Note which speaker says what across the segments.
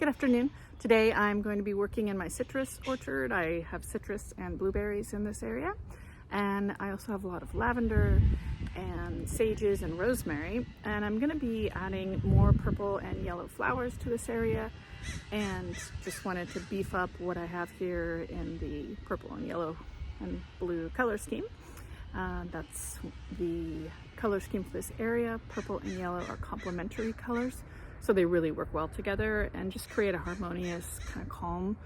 Speaker 1: Good afternoon. Today I'm going to be working in my citrus orchard. I have citrus and blueberries in this area, and I also have a lot of lavender and sages and rosemary, and I'm going to be adding more purple and yellow flowers to this area, and just wanted to beef up what I have here in the purple and yellow and blue color scheme. That's the color scheme for this area. Purple and yellow are complementary colors, so they really work well together and just create a harmonious, kind of calm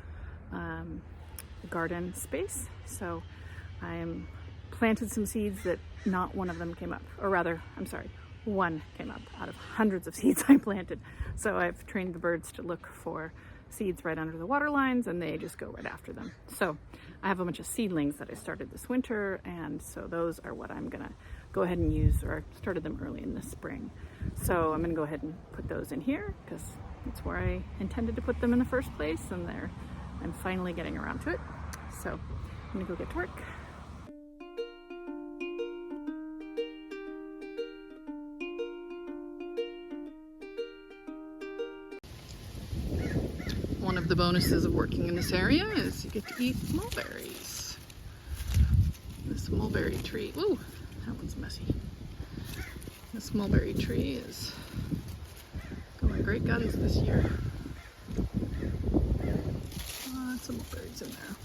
Speaker 1: garden space. So I planted some seeds that not one of them came up, or rather, I'm sorry, one came up out of hundreds of seeds I planted. So I've trained the birds to look for seeds right under the water lines, and they just go right after them. So I have a bunch of seedlings that I started this winter, and so those are what I'm gonna go ahead and use, or I started them early in the spring. So I'm gonna go ahead and put those in here because it's where I intended to put them in the first place, and I'm finally getting around to it. So I'm gonna go get to work. One of the bonuses of working in this area is you get to eat mulberries. This mulberry tree, ooh, that one's messy. This mulberry tree is going great guns this year. Lots of mulberries in there.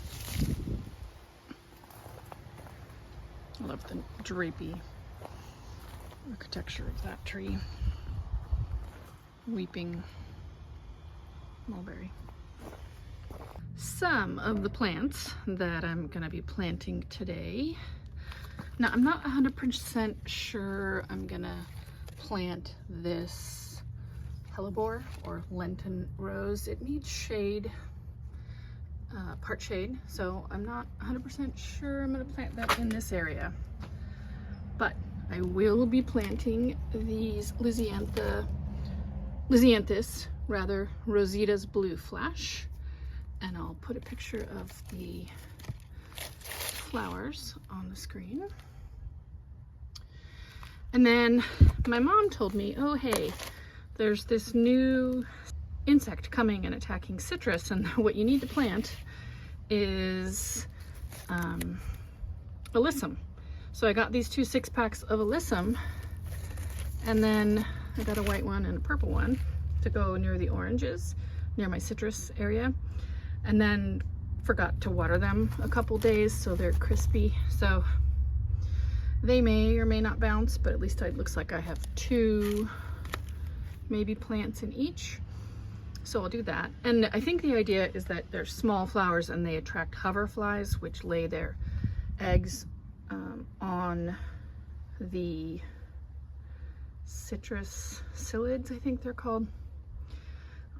Speaker 1: I love the drapey architecture of that tree. Weeping mulberry. Some of the plants that I'm going to be planting today. Now, I'm not 100% sure I'm going to plant this hellebore or Lenten rose. It needs shade, part shade, so I'm not 100% sure I'm going to plant that in this area. But I will be planting these Rosita's Blue Flash, and I'll put a picture of the flowers on the screen. And then my mom told me, oh hey, there's this new insect coming and attacking citrus, and what you need to plant is Alyssum. So I got these 2 6-packs of Alyssum, and then I got a white one and a purple one to go near the oranges, near my citrus area, and then forgot to water them a couple days so they're crispy. So they may or may not bounce, but at least it looks like I have 2 maybe plants in each. So I'll do that. And I think the idea is that they're small flowers and they attract hoverflies, which lay their eggs on the Citrus Psyllids, I think they're called.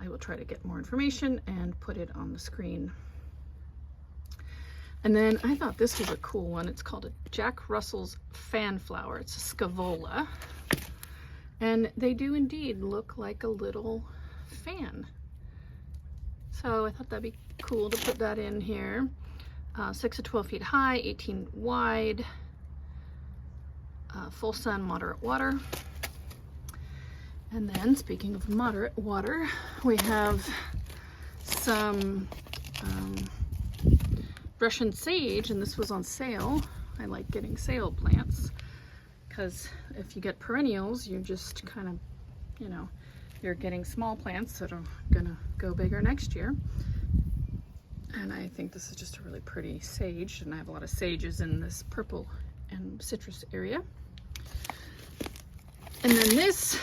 Speaker 1: I will try to get more information and put it on the screen. And then I thought this was a cool one. It's called a Jack Russell's Fanflower. It's a scavola. And they do indeed look like a little fan. So I thought that'd be cool to put that in here. 6 to 12 feet high, 18 wide, full sun, moderate water. And then, speaking of moderate water, we have some Russian sage, and this was on sale. I like getting sale plants because if you get perennials, you just kind of, you're getting small plants that are gonna go bigger next year. And I think this is just a really pretty sage, and I have a lot of sages in this purple and citrus area. And then this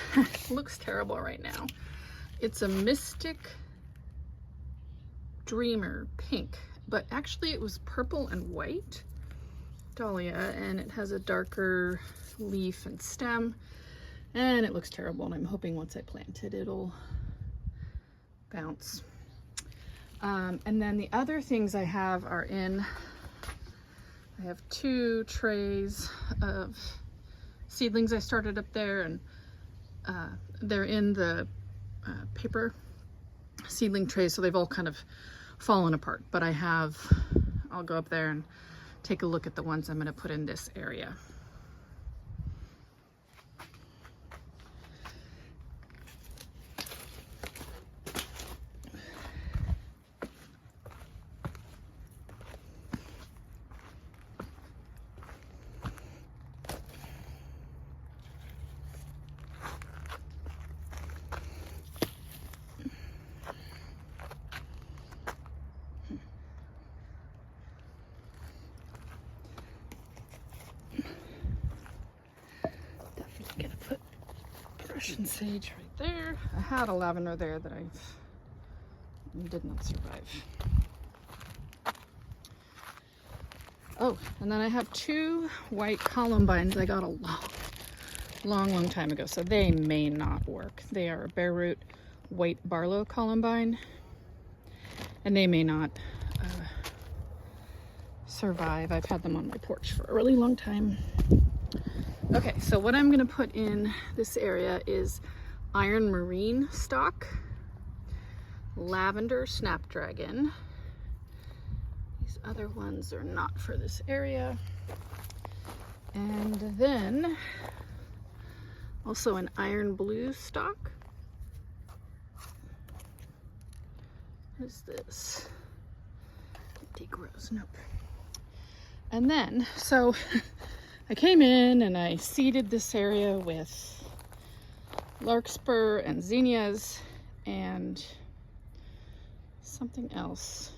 Speaker 1: looks terrible right now. It's a Mystic Dreamer pink, but actually it was purple and white dahlia, and it has a darker leaf and stem, and it looks terrible, and I'm hoping once I plant it, it'll bounce. And then the other things I have are I have 2 trays of seedlings I started up there, and they're in the paper seedling trays, so they've all kind of fallen apart, but I'll go up there and take a look at the ones I'm going to put in this area. Russian sage right there. I had a lavender there that I did not survive. Oh, and then I have 2 white columbines I got a long time ago, so they may not work. They are a bare root white Barlow columbine, and they may not survive. I've had them on my porch for a really long time. Okay, so what I'm gonna put in this area is iron marine stock, lavender snapdragon. These other ones are not for this area. And then also an iron blue stock. What is this? Antique rose, nope. And then, so I came in and I seeded this area with larkspur and zinnias and something else.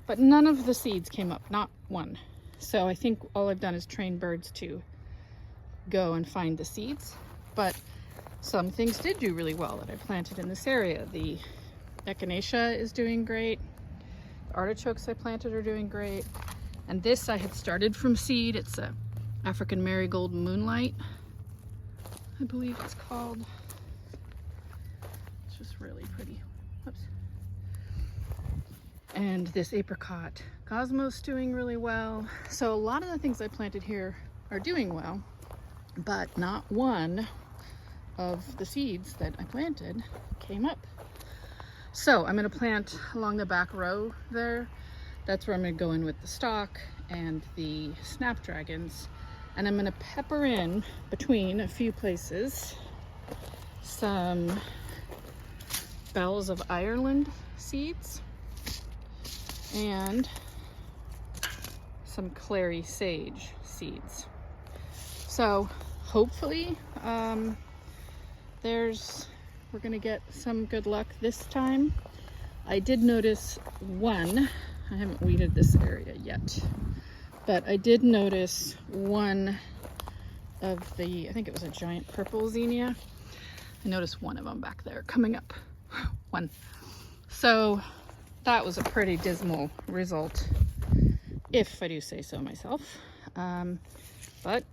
Speaker 1: But none of the seeds came up, not one. So I think all I've done is train birds to go and find the seeds. But some things did do really well that I planted in this area. The echinacea is doing great. The artichokes I planted are doing great. And this I had started from seed. It's a African marigold moonlight, I believe it's called. It's just really pretty. Whoops. And this apricot cosmos doing really well. So a lot of the things I planted here are doing well, but not one of the seeds that I planted came up. So I'm going to plant along the back row there. That's where I'm going to go in with the stock and the snapdragons. And I'm going to pepper in between a few places some bells of Ireland seeds and some clary sage seeds. So hopefully we're going to get some good luck this time. I did notice one. I haven't weeded this area yet, but I did notice one of the, I think it was a giant purple zinnia. I noticed one of them back there coming up. One. So that was a pretty dismal result, if I do say so myself. But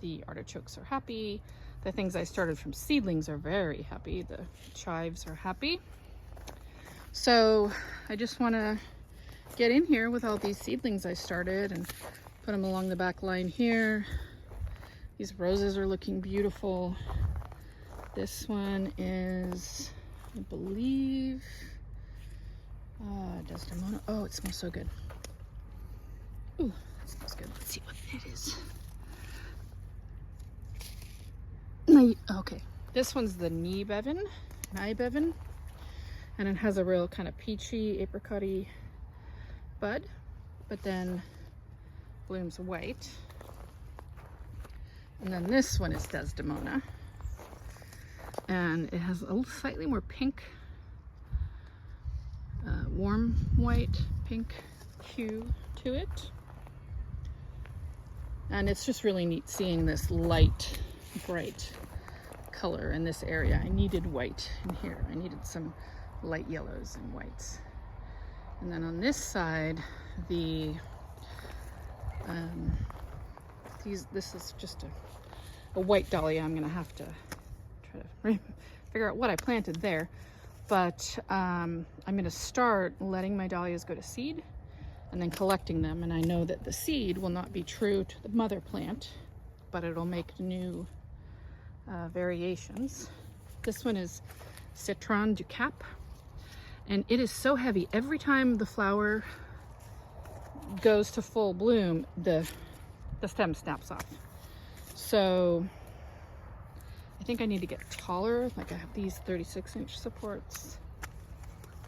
Speaker 1: the artichokes are happy. The things I started from seedlings are very happy. The chives are happy. So I just want to get in here with all these seedlings I started and put them along the back line here. These roses are looking beautiful. This one is, I believe, Desdemona. Oh, it smells so good. Ooh, that smells good. Let's see what it is. Okay, this one's the Nyebevan, and it has a real kind of peachy, apricot-y bud, but then blooms white. And then this one is Desdemona, and it has a slightly more pink, warm white pink hue to it. And it's just really neat seeing this light, bright color in this area. I needed white in here. I needed some light yellows and whites. And then on this side, this is just a white dahlia. I'm gonna have to try to figure out what I planted there. But I'm gonna start letting my dahlias go to seed and then collecting them. And I know that the seed will not be true to the mother plant, but it'll make new variations. This one is Citron du Cap, and it is so heavy. Every time the flower goes to full bloom, the stem snaps off. So I think I need to get taller. Like I have these 36-inch supports.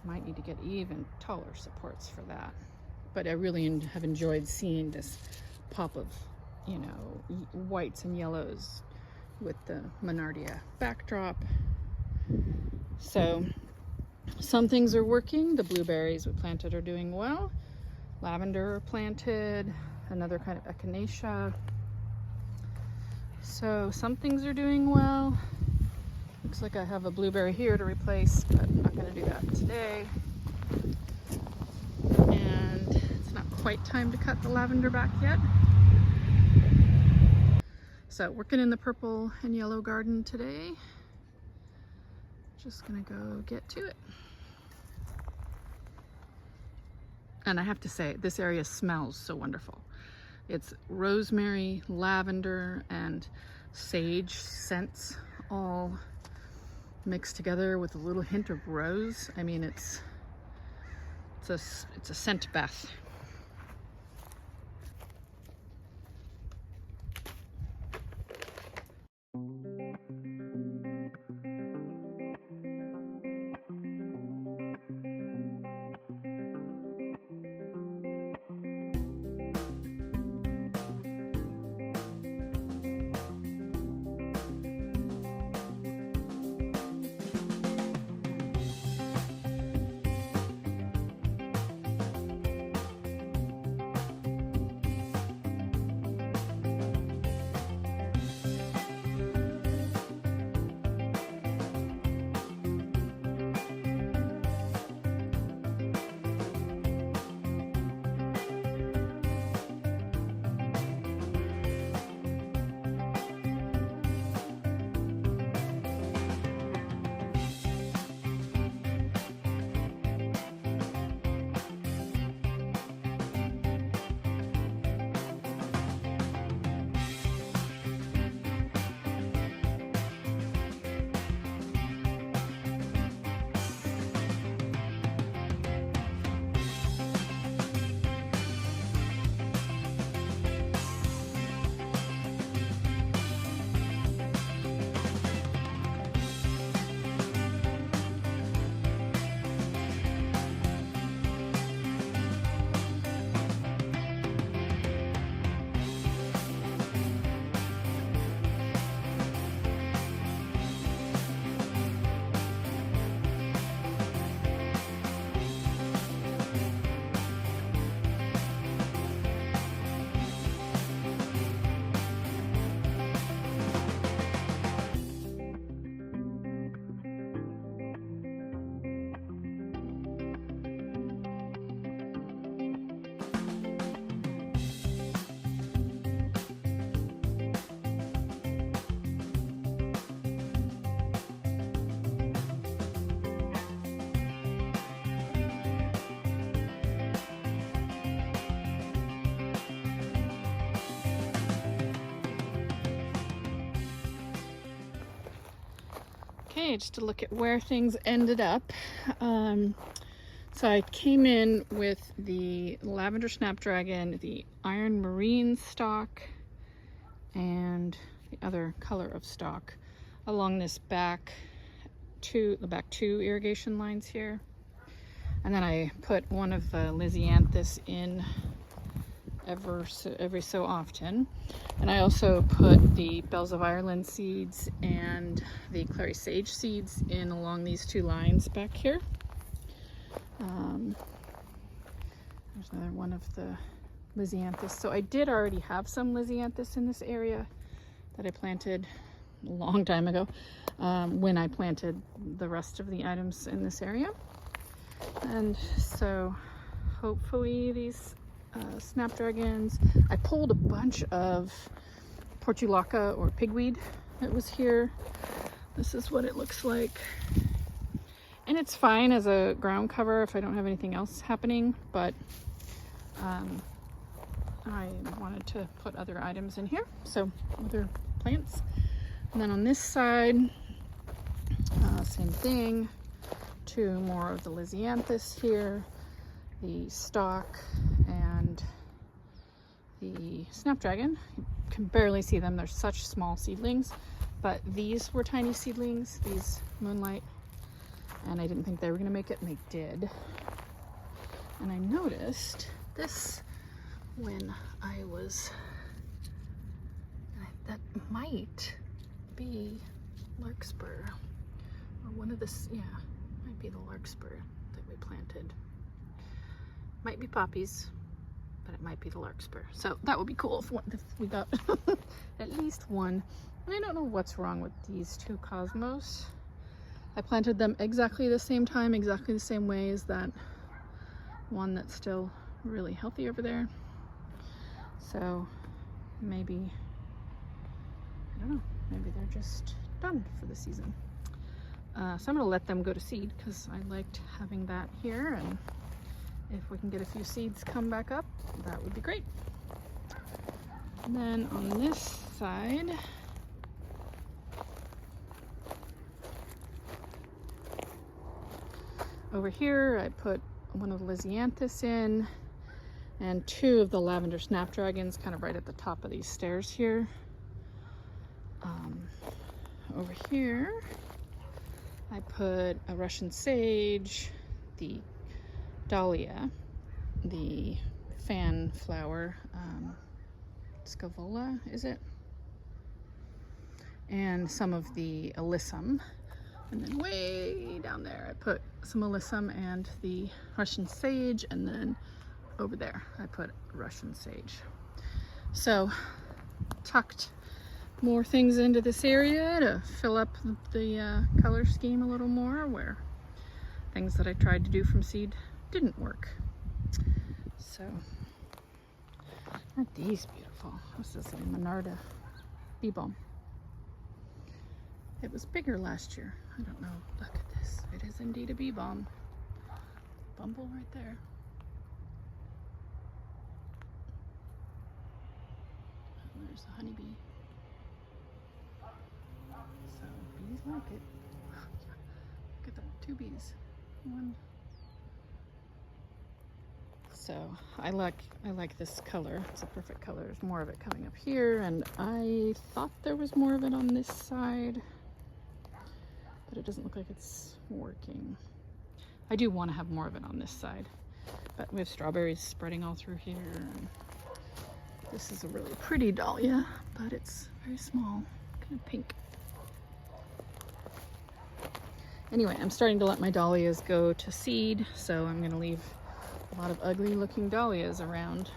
Speaker 1: Might need to get even taller supports for that. But I really have enjoyed seeing this pop of, you know, whites and yellows with the Monardia backdrop. So some things are working. The blueberries we planted are doing well. Lavender planted, another kind of echinacea. So some things are doing well. Looks like I have a blueberry here to replace, but I'm not going to do that today. And it's not quite time to cut the lavender back yet. So working in the purple and yellow garden today. Just gonna go get to it. And I have to say, this area smells so wonderful. It's rosemary, lavender, and sage scents all mixed together with a little hint of rose. I mean, it's a scent bath. Okay, just to look at where things ended up. So I came in with the lavender snapdragon, the iron marine stalk, and the other color of stalk along this back two irrigation lines here. And then I put one of the Lisianthus in every so often. And I also put the Bells of Ireland seeds and the clary sage seeds in along these two lines back here. There's another one of the Lisianthus. So I did already have some Lisianthus in this area that I planted a long time ago when I planted the rest of the items in this area. And so hopefully these snapdragons, I pulled a bunch of portulaca or pigweed that was here. This is what it looks like. And it's fine as a ground cover if I don't have anything else happening, but I wanted to put other items in here, so other plants. And then on this side, same thing, two more of the Lisianthus here, the stalk, and the snapdragon. You can barely see them, they're such small seedlings, but these were tiny seedlings, these moonlight, and I didn't think they were going to make it, and they did. And I noticed this when I was, that might be larkspur, or one of this, yeah, might be the larkspur that we planted. Might be poppies, but it might be the larkspur. So that would be cool if we got at least one. I don't know what's wrong with these two cosmos. I planted them exactly the same time, exactly the same way as that one that's still really healthy over there. So maybe, I don't know, maybe they're just done for the season. So I'm gonna let them go to seed because I liked having that here, and if we can get a few seeds come back up, that would be great. And then on this side, over here, I put one of the Lisianthus in and two of the lavender snapdragons kind of right at the top of these stairs here. Over here, I put a Russian sage, the dahlia, the fan flower, Scaevola, is it? And some of the Alyssum. And then way down there, I put some Alyssum and the Russian sage, and then over there, I put Russian sage. So, tucked more things into this area to fill up the color scheme a little more, where things that I tried to do from seed didn't work. So, aren't these beautiful? This is a Monarda bee balm. It was bigger last year. I don't know. Look at this. It is indeed a bee balm. Bumble right there. And there's the honeybee. So bees like it. Look at that. 2 bees. 1. So I like this color. It's a perfect color. There's more of it coming up here, and I thought there was more of it on this side, but it doesn't look like it's working. I do want to have more of it on this side, but we have strawberries spreading all through here. And this is a really pretty dahlia, but it's very small, kind of pink. Anyway, I'm starting to let my dahlias go to seed, so I'm going to leave a lot of ugly looking dahlias around.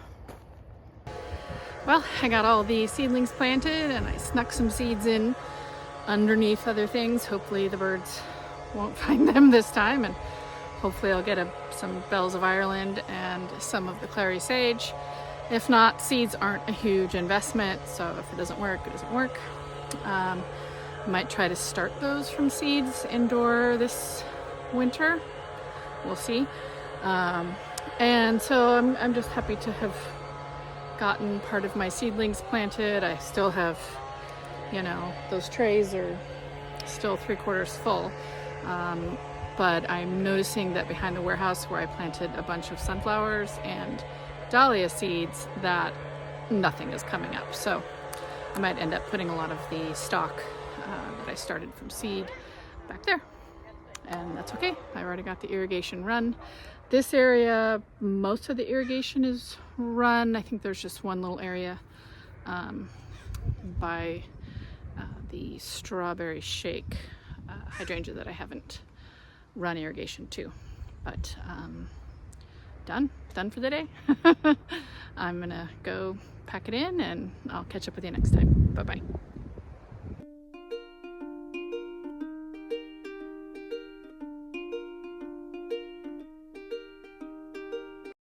Speaker 1: Well, I got all the seedlings planted, and I snuck some seeds in underneath other things. Hopefully the birds won't find them this time, and hopefully I'll get some bells of Ireland and some of the clary sage. If not, seeds aren't a huge investment, so if it doesn't work, it doesn't work. I might try to start those from seeds indoor this winter. We'll see. And so I'm just happy to have gotten part of my seedlings planted. I still have, you know, those trays are still 3/4 full. But I'm noticing that behind the warehouse where I planted a bunch of sunflowers and dahlia seeds, that nothing is coming up. So I might end up putting a lot of the stock that I started from seed back there. And that's okay. I already got the irrigation run. This area, most of the irrigation is run. I think there's just one little area by the strawberry shake hydrangea that I haven't run irrigation to. But done for the day. I'm gonna go pack it in, and I'll catch up with you next time. Bye-bye.